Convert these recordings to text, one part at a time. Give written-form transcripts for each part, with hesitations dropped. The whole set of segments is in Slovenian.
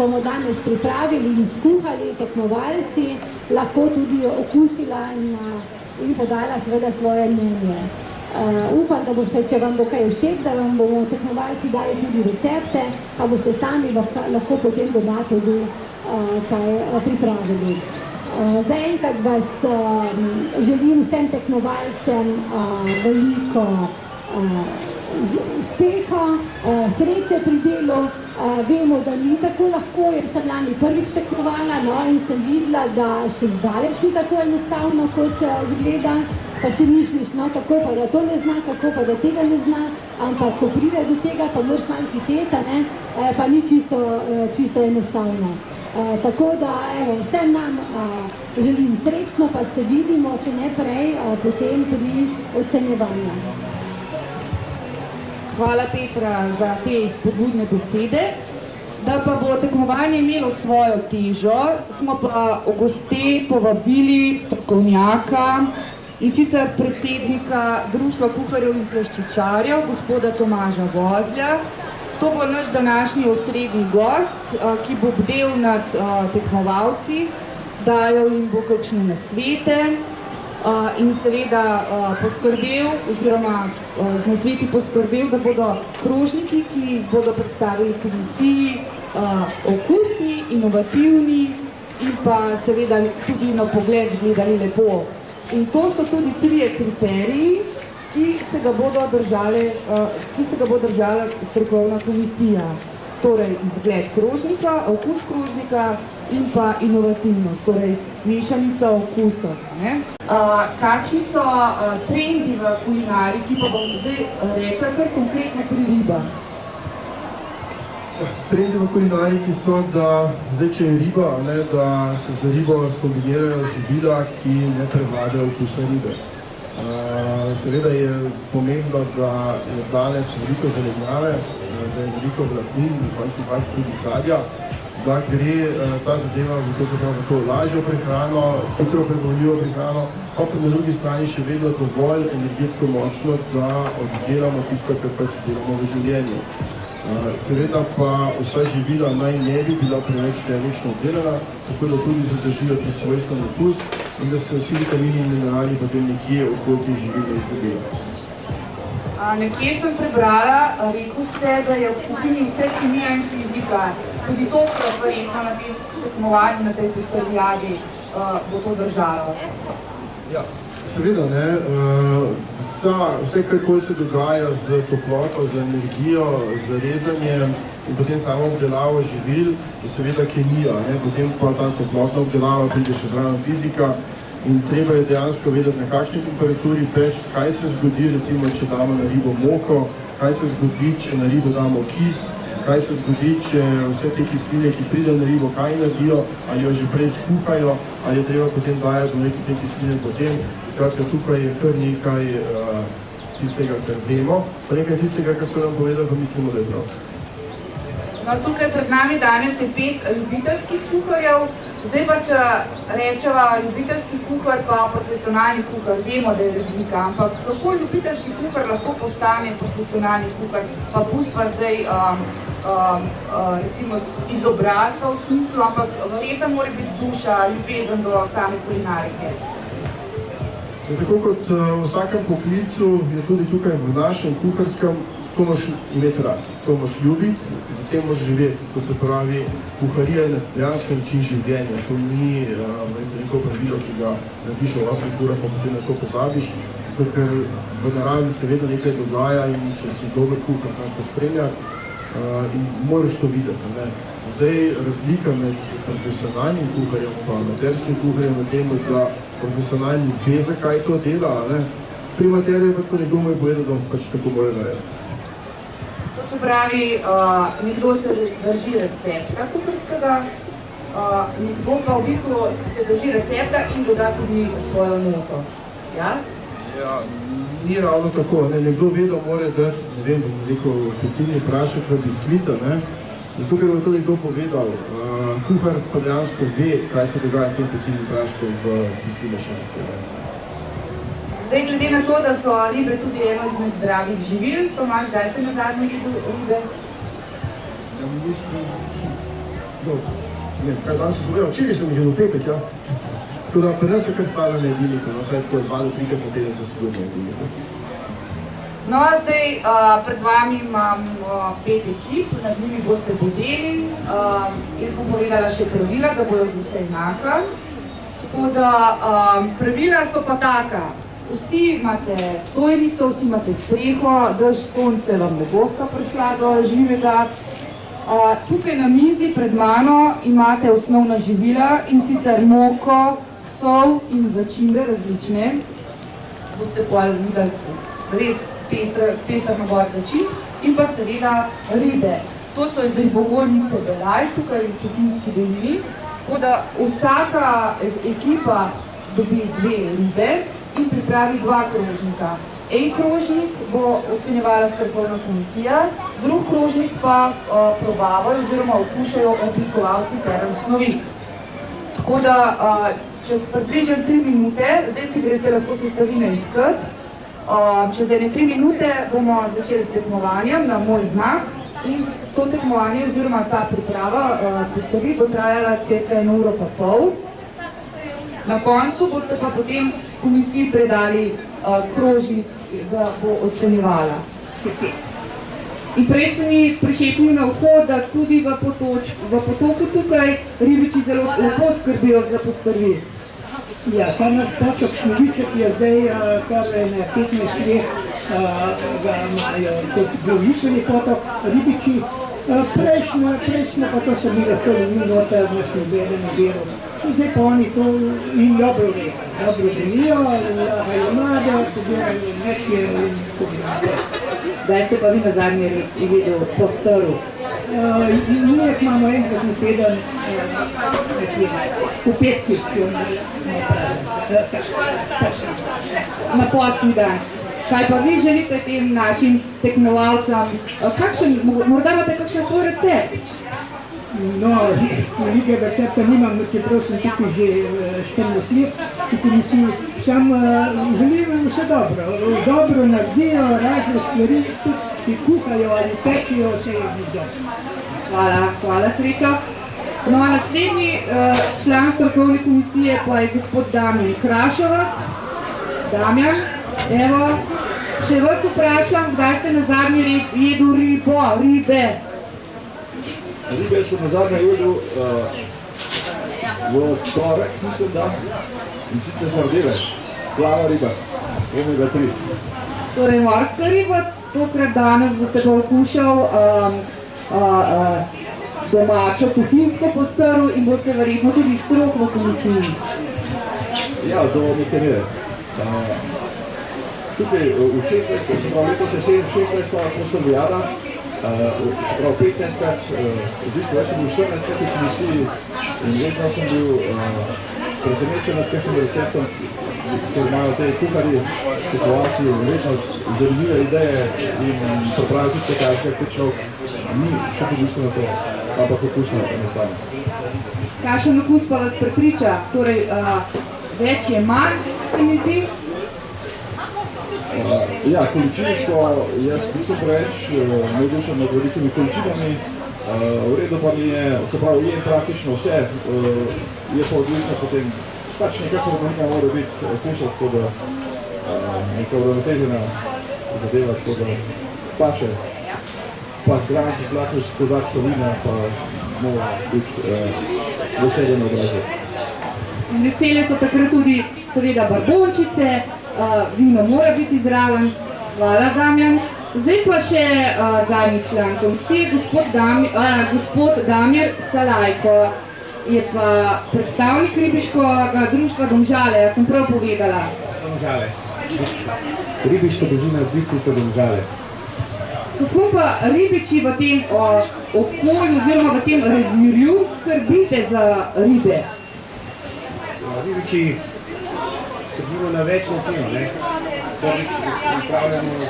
bomo danes pripravili in skuhali tekmovalci, lahko tudi okusila in podala seveda svoje mnenje. Upam, da boste, če vam bo kaj všeč, da vam bomo tekmovalci dali tudi recepte, pa boste sami lahko potem doma tudi kaj pripravili. Zaenkrat vas želim vsem tekmovalcem veliko uspeha, sreče pri delu. Vemo, da ni tako lahko, jer sem lani prvič tekmovala, no, in sem videla, da še zdaleč ni tako enostavno, kot izgleda. Pa si misliš, no, kako pa da to ne zna, kako pa da tega ne zna, ampak ko pride do tega, pa moraš malo hiteti, ne, pa ni čisto enostavno. Tako da, evo, vsem nam želim srečno, pa se vidimo, če ne prej, potem pri ocenjevanju. Hvala Petra za te spodbudne besede. Da pa bo tekmovanje imelo svojo težo, smo pa v goste povabili strokovnjaka in sicer predsednika Društva kuharjev in slaščičarjev, gospoda Tomaža Vozlja. To bo naš današnji osrednji gost, ki bo bdel nad tekmovalci, dajal jim bo kakšne nasvete in seveda poskrbel, oziroma z nasveti poskrbel, da bodo krožniki, ki jih bodo predstavili komisiji, okusni, inovativni in pa seveda tudi na pogled gledali lepo. In to so tudi 3 kriteriji, ki se ga bo držala strokovna komisija. Torej, izgled krožnika, okus krožnika in pa inovativnost, torej mešanica okusov. Kakšni so trendi v kulinariki, pa bom zdaj rekla kar konkretno pri ribah? Trendi v kulinariki so, da zdaj, če je riba, da se za ribo skombinirajo živila, ki ne prevladajo okusa ribe. Seveda je pomembno, da je danes veliko zelenjave, da je veliko vlaknin, v končni fazi tudi sadja, da gre ta zadeva v to lažjo prehrano, hitro preboljivo prehrano, pa na drugi strani še vedno dovolj energetsko močno, da oddelamo tisto, kar pač delamo v življenju. Seveda pa vsa živila naj ne bi bila preveč termično obdelana, tako da tudi zadržijo ti svojstven okus in da se vsi vitamini in minerali potem nekje okoli teh živil ne izgubijo. Nekje sem prebrala, rekel ste, da je v kuhinji vse kemija in fizika. Tudi to, verjetno na tem tekmovanju, na tej postavljadi, bo to držalo. Ja, seveda ne. Vse, kar se dogaja z toploto, z energijo, z rezanjem in potem samo obdelavo živil, je seveda kemija. Potem pa ta toplotna obdelava pride še zraven fizika in treba je dejansko vedeti, na kakšni temperaturi peči, kaj se zgodi, recimo, če damo na ribo moko, kaj se zgodi, če na ribo damo kis, kaj se zgodi, če vse te kisline, ki pridejo na ribo, kaj naredijo, ali jo že prej skuhajo, ali je treba potem dajati v neke te kisline potem. Skratka, tukaj je kar nekaj tistega, kar vemo, pa nekaj tistega, kar so nam povedali, pa mislimo, da je prav. No, tukaj pred nami danes je 5 ljubiteljskih kuharjev. Zdaj pa, če rečeva ljubiteljski kuhar pa profesionalni kuhar, vemo, da je razlika, ampak kako ljubiteljski kuhar lahko postane profesionalni kuhar, pa pustva zdaj recimo izobrazba v smislu, ampak verjetno mora biti duša, ljubezen do same kulinarike. Tako kot v vsakem poklicu je tudi tukaj v našem kuharskem, to moraš imeti rad, to moraš ljubiti, zatem moraš živeti. To se pravi, kuharija je dejansko način življenja. To ni neko pravilo, ki ga narediš v 8 urah, pa potem na to pozabiš, zato ker v naravi se vedno nekaj dogaja in če si dober kuhar, znaš to spremljati in moraš to videti. Zdaj, razlika med profesionalnim kuharjem pa amaterskim kuharjem v tem, da profesionalni ve, zakaj to dela, pri amaterju pa tako nekdo mu je povedal, da pač tako mora narediti. To se pravi, nekdo se drži recepta kuharskega, nekdo pa v bistvu se drži recepta in doda tudi svojo noto. Ja? Ja, ni ravno tako. Nekdo ve, da mora dati, ne vem, bom rekel, pecilni prašek v biskvita, zato ker bo to nekdo povedal. Kuhar pa dejansko ve, kaj se dogaja s tem pecilnim praškom v tisti mešanici. Zdaj, glede na to, da so ribe tudi eno izmed zdravih živil, Tomaž, kdaj ste nazadnje jedli ribe? kaj danes so, včeraj sem jih v petek, ja. Tako da pri nas je kaj stala na jedilniku, no, saj tako 2 do 3 po teden so sigurno jedilniku. No, zdaj pred vami imam 5 ekip, nad njimi boste bodeli. Jaz bom povedala še pravila, da bojo z vse enaka. Tako da pravila so pa taka. Vsi imate stojnico, vsi imate streho, dež sonce vam ne bosta prišla do živega. Tukaj na mizi pred mano imate osnovna živila in sicer moko, sol in začimbe različne. Boste poali videli res pester nabor začimb in pa seveda ribe. To so iz ribogojnice Belaj, tukaj v Četinski dolini. Tako da vsaka ekipa dobi 2 ribe in pripravi 2 krožnika. En krožnik bo ocenjevala strokovna komisija, drug krožnik pa probavajo oziroma okušajo obiskovalci Term snovi. Tako da čez približno 3 minute, zdaj si greste lahko sestavine iskati, čez 3 minute bomo začeli s tekmovanjem na moj znak in to tekmovanje oziroma ta priprava postavi bo trajala cirka 1 uro pa pol. Na koncu boste pa potem komisiji predali krožnik, da bo ocenjevala. In prej ste mi prišepnili na uho, da tudi v potoku tukaj ribiči zelo lepo skrbijo za postrvi. Ja, ta naš potok Snoviček je zdaj kar na 15 let, ga imajo kot zlovištveni potok ribiči. Prejšnjo pa to so mi lahko minute v Sloveniji na Beru. Zdaj pa oni to in dobro delijo, lagajo mlade, pobirajo nekje in tako naprej. Zdaj ste pa vi na zadnji res videli po staru. Mi imamo enkrat na teden v petkih, ki jo na posni dan. Kaj pa vi želite tem našim tekmovalcem? Morda imate kakšen svoj recept? No, velikega recepta nimam, čeprav sem tukaj že 14 let v komisiji. Sam želim vse dobro. Dobro naredijo razne stvari, tudi kuhajo ali pečijo, vse je dobro. Hvala, Srečo. No, naslednji član strokovne komisije pa je gospod Damjan Krašovac. Damjan, evo, še vas vprašam, kdaj ste na zadnji jedel ribe? Ribe sem na zadnje jedel v torek, mislim da, in sicer sardele, plava riba, omega 3. Torej morska riba, tokrat danes boste pa okušal domačo kuhinjsko postrv in boste verjetno tudi strok v komisiji. Ja, do neke mere. Tukaj v 16. letos je 16. postrvljada, prav 15-krat, v bistvu jaz sem bil 14-krat v komisiji in vedno sem bil presenečen nad kakšnim receptom, ker imajo te kuharji, tekmovalci vedno zanimive ideje in pripravijo tudi tekajske, kot človek ni še pokusno na to, ampak okusno enostavno. Kakšen okus pa vas prepriča? Torej, več je manj, se mi zdi? Ja, količinsko jaz nisem preveč navdušen nad velikimi količinami. V redu pa mi je, se pravi, jem praktično vse, je pa odvisno potem, pač nekako harmonija mora biti okusov, tako da neka uravnotežena zadeva, tako da paše, pa zgranči zlako kozak solina, pa mora biti veselje na obrazu. Veselje so takrat tudi seveda barbončice, vino mora biti zraven. Hvala, Damjan. Zdaj pa še zadnji član komisije, gospod Damir Salajko. Je pa predstavnik ribiškega društva Domžale, jaz sem prav povedala. Domžale. Ribiška družina Bistrica Domžale. Kako pa ribiči v tem okolju oziroma v tem revirju skrbite za ribe? Ribiči skrbimo na več načinov. Prvič upravljamo z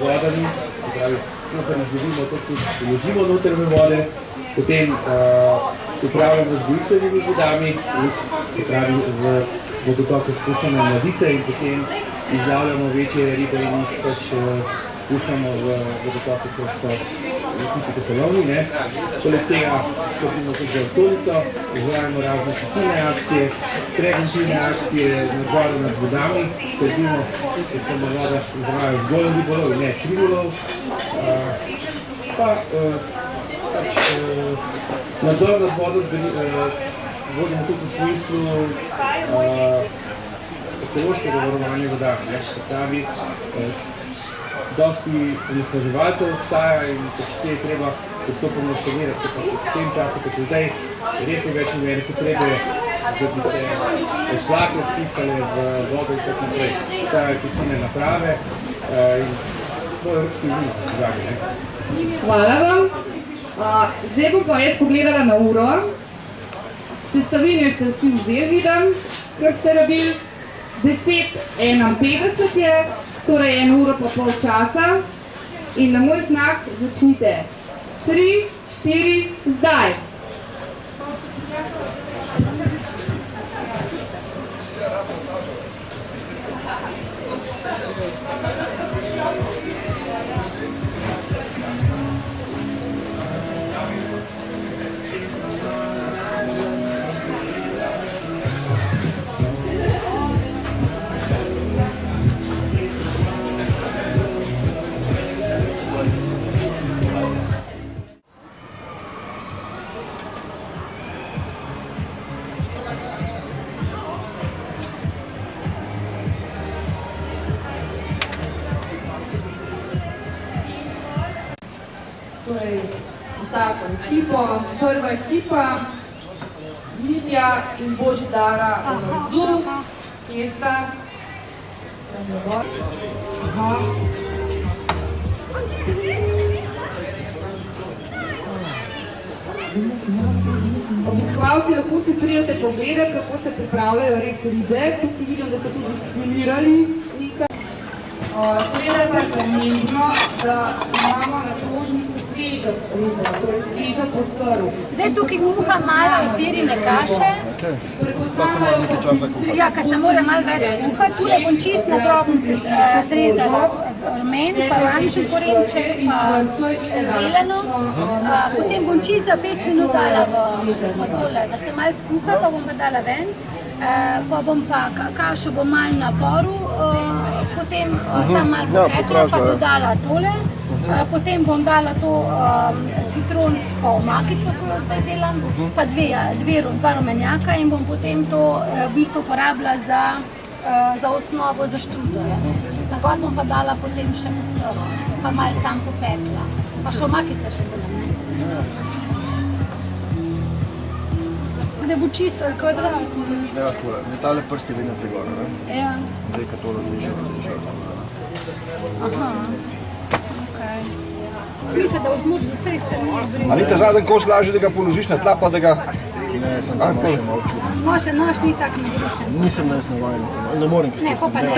vodami, se pravi, tukaj izgubimo to, tudi uložimo noter v vode, potem upravljamo z gojitvenimi vodami, se pravi, v vodotoku spuščamo mladice in potem izjavljamo večje ribe in jih pač spuščamo v vodotoku, ker so tisti, ki so lovni, ne. Poleg tega skrbimo tudi za okolico, izvajamo razne čistilne akcije, preventivne akcije, nadzor nad vodami, skrbimo, da se na vodah izvajajo vzgojen ribolov in ne krivolov. Pa pač nadzor nad vodo vodimo tudi v smislu ekološkega varovanja voda. Se pravi, dosti onesnaževalcev obstaja in pač te je treba postopoma sanirati, če pač v tem času, kot je zdaj, res ni več nobene potrebe, da bi se šlake spiskale v vodo in tako naprej. Obstajajo čistilne naprave in to je Evropski uniji zdravi. Hvala vam. Zdaj bom pa jaz pogledala na uro. Sestavine ste vsi vzeli, vidim, kar ste rabili. 10:51 je, torej 1 uro pa pol časa. In na moj znak začnite. 3, 4, zdaj. Torej, vsako ekipo, prva ekipa, Lidija in Božidara Onorzu, kje sta? Obiskovalci lahko si pridete pogledati, kako se pripravljajo res ribe. Tukaj vidim, da so tudi sfilirali nekaj. Seveda pa je pomembno, da imamo na krožniku svežo ribo, torej svežo postrv. Zdaj tukaj kuha malo pirine kaše. Pa se mora nekaj časa kuhati. Ja, ker se mora malo več kuhati. Tule bom čist na drobno se zrezala rumen, pa oranžen korenček, pa zeleno. Potem bom čist za 5 minut dala v tole, da se malo skuha, pa bom pa dala ven. Pa bom pa kašo bom malo na poru, potem sam malo popekla, pa dodala tole. Potem bom dala to citronsko omakico, ko jo zdaj delam, pa dva rumenjaka in bom potem to v bistvu uporabila za osnovo za štrudele. Takrat bom pa dala potem še postrvo, pa malo sam popekla. Pa še omakico še delam, ne? Da bo čisto kvadrat. Ja, tole. Tale prsti vedno te gore, ne? Ja. Zdaj, kad tole zviša. Aha. Smisel, da vzmuš z vseh strani izbriti. A ni te zadnji kos lažje, da ga položiš na tla, pa da ga... Ne, sem pa še malo čutil. Nož ni tak nabrušen. Nisem nas navajen, ne morem, ki Ne, ste pa ne.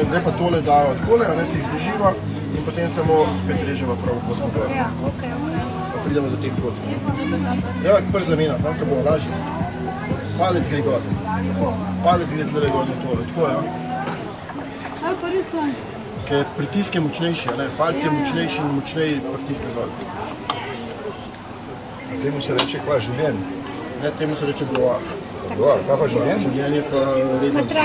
Zdaj pa tole dajo odkole, ne se jih zdrživa in potem samo spet reževa prav kosno gor. Ja, okej. Pa pridemo do teh kock. Ja, prvi zamenjati, tam, kaj bo lažje. Palec gre gor. Palec gre tle gor na tole, tako ja. A, pa res lažje. Ker pritisk je močnejši, palc je močnejši in močneji pritisne dol. Temu se reče kva življenje. Ne, temu se reče govar. Govar, kaj pa življenje? Življenje pa rezanci.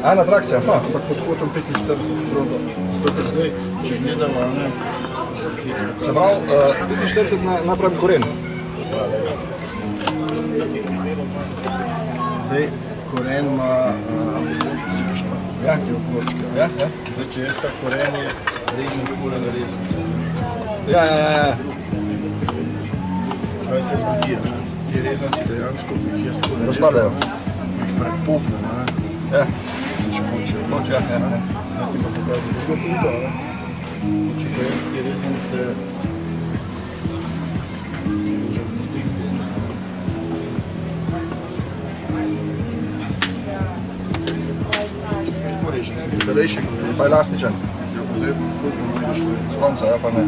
A, na trakcija, ha. Ampak pod kotom 45 strogo. Zato zdaj, če gledamo, ne, Se pravi, 45 napravim koren. Zdaj, koren ima Ja, ja. Zdaj, če jaz ta koren je, režem kule na rezance. Ja. Kaj se zgodi, ne? Ti rezanci dejansko, ki jih jaz kule Razpadajo. jih prepopne, ne? Ja. Če hočejo. Hoče, ja. Ja, ti pa pokazati drugo fito, ne? Če pa jaz ti rezance porežem se, belejšek. Pa elastičen. Ja, pa zdaj, koliko moraš Z konca, ja, pa ne.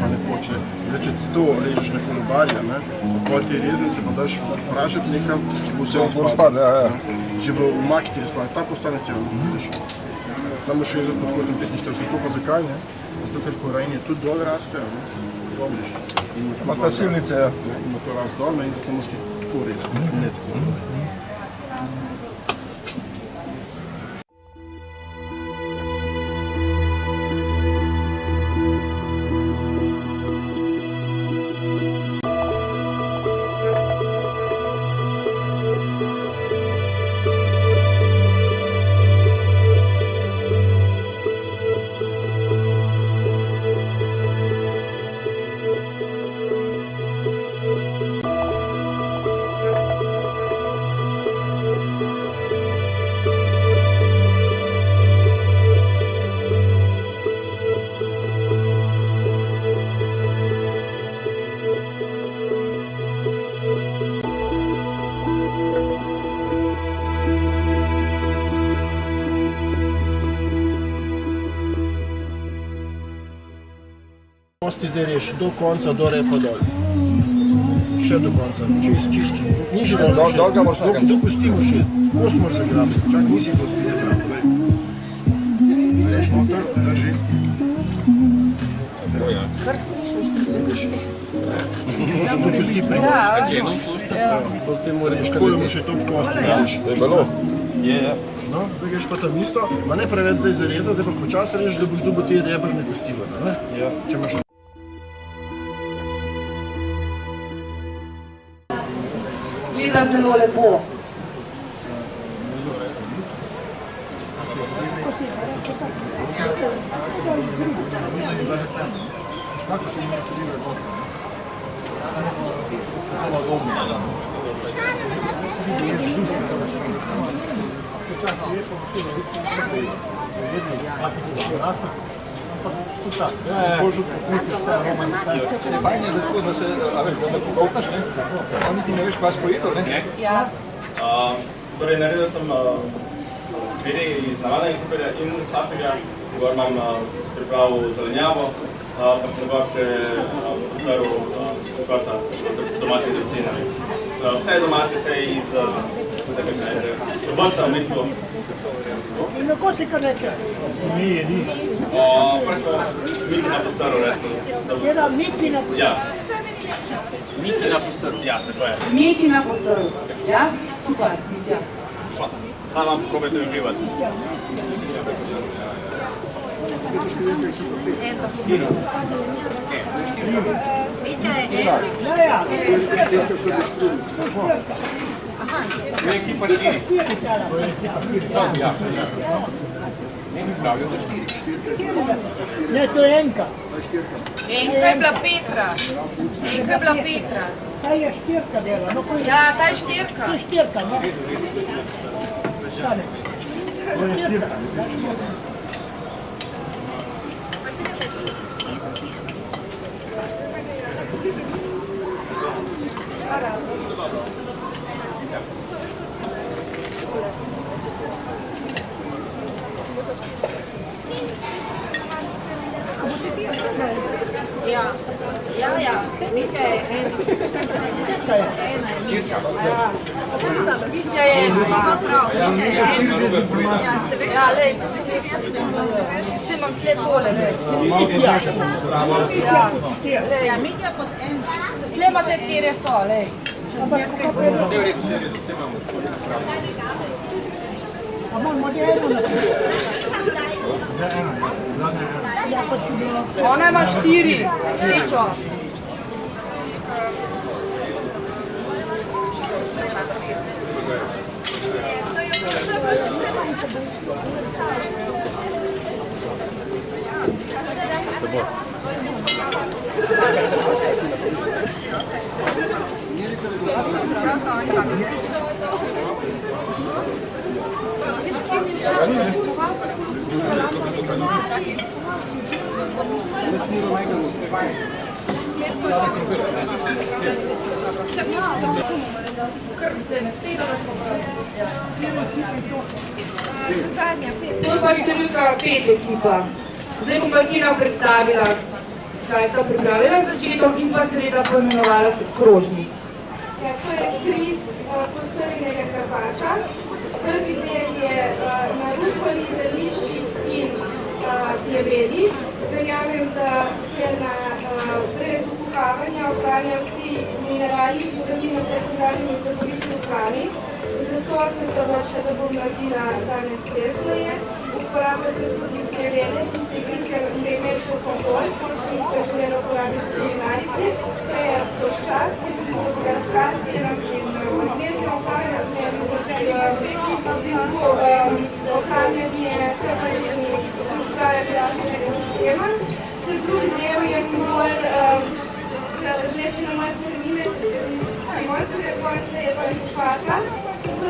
pa ne poče. Zdaj, če ti to režeš na kolobarja, ne, pa ti rezance pa daš pražiti nekam, bo vse razpadlo. Ja. Že v omaki ti razpadlo, ta postane celo. Samo še je pod kotom 45, to pa zakaj, ne? zato ker korenje tudi dol raste, ima ta silnice, ja. Ima to rast dol in zato moš ti tako rezati, ne tako. Kosti zdaj reš do konca, do repa dol. Še do konca, čist. Niže dol še. Dolga moraš nakaj. Do kosti moraš še. Kost moraš zagrabiti. Čak nisi kosti zagrabiti. Zdaj reš noter, drži. Kar slišiš, ti Moraš do kosti priti. Potem moraš Škole moraš še top kosti. To je bilo. No, zdaj greš pa tam isto, ma ne preveč zdaj zarezati, pa počasi reži, da boš dobil te rebrne kosti ven, ne? Ja. Če imaš gleda zelo lepo. Fajn je tako, da se pokopnaš, ne? Oni ti ne veš, kaj spojito, ne? Ja. Torej, naredil sem pire iz navadnega kuharja in safirja, gor imam pripravil zelenjavo, pa sem gor še postrl skorta domače drobtine. Vse je domače, vse je iz vrta v bistvu. In kako si kar reče? Ni. Miti na postrl, rekel. Kjera miti na postrl? Ja. Miti na postrl, ja, tako je. Miti na postrl, ja? Super, ja. Hvala vam, probajte uživati. To je ekipa 4. Ne, to je enka. Enka je bila Petra. Taj je štirka dela. No, Ja, ta je štirka. to je štirka, no. Stane. Štirka. Ja. Mika je ena. Vitja je ena, ima prav. Ja, lej, to si ti jaz sem. Vse imam tle tole, lej. Ja, Mitja pod ena. Tle imate kjer so, lej. A moramo eno na Ona ima 4, srečo. To je pa številka 5 ekipa. Zdaj bom pa Tina predstavila, kaj sta pripravila začetek in pa seveda poimenovala krožnik. Ja, to je kriz postrvinega karpača. Prvi del je na rukoli, zeliščih in pleveli. Verjamem, da se brez ukuhavanja ohranjajo vsi minerali, vitamini, sekundarni metaboliti v hrani. Zato sem se odločila, da bom naredila danes presloje. Uporablja se tudi plevele, ki se jih sicer mečev kompos, kot sem jih želela uporabiti v kulinarici. To je ploščak, ki je tudi s kalcijem in magnezijom ohranjanja krvnih zdrave zdravstvenega sistema. Drugi del je bolj razvleče na moje termine, primorskega konca je pa kupata z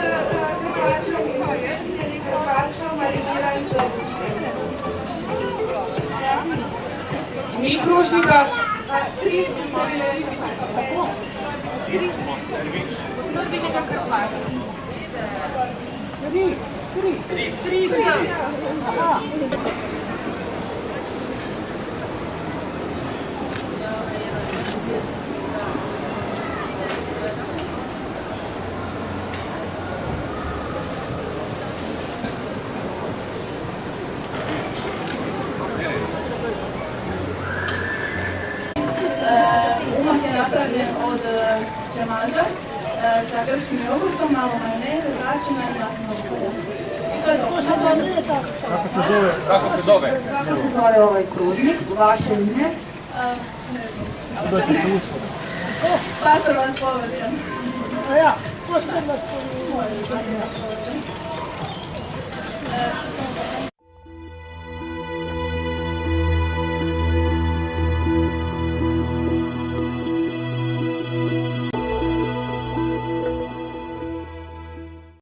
krpačom in ali krpačom marigiran z bučkem. Mi krušnika? 3 postavile krpača. 3 Postavile krpača. 3 Umah je napravljen od čemaža sa grčkim jogurtom, malo majoneze, začina i maslinovog ulja. I to je dobro. Kako se zove? Kako se zove? Kako se zove ovaj kružnik? Vaše ime? Da će se usko. Pastor vas povrćan. Ja, pastor vas povrćan.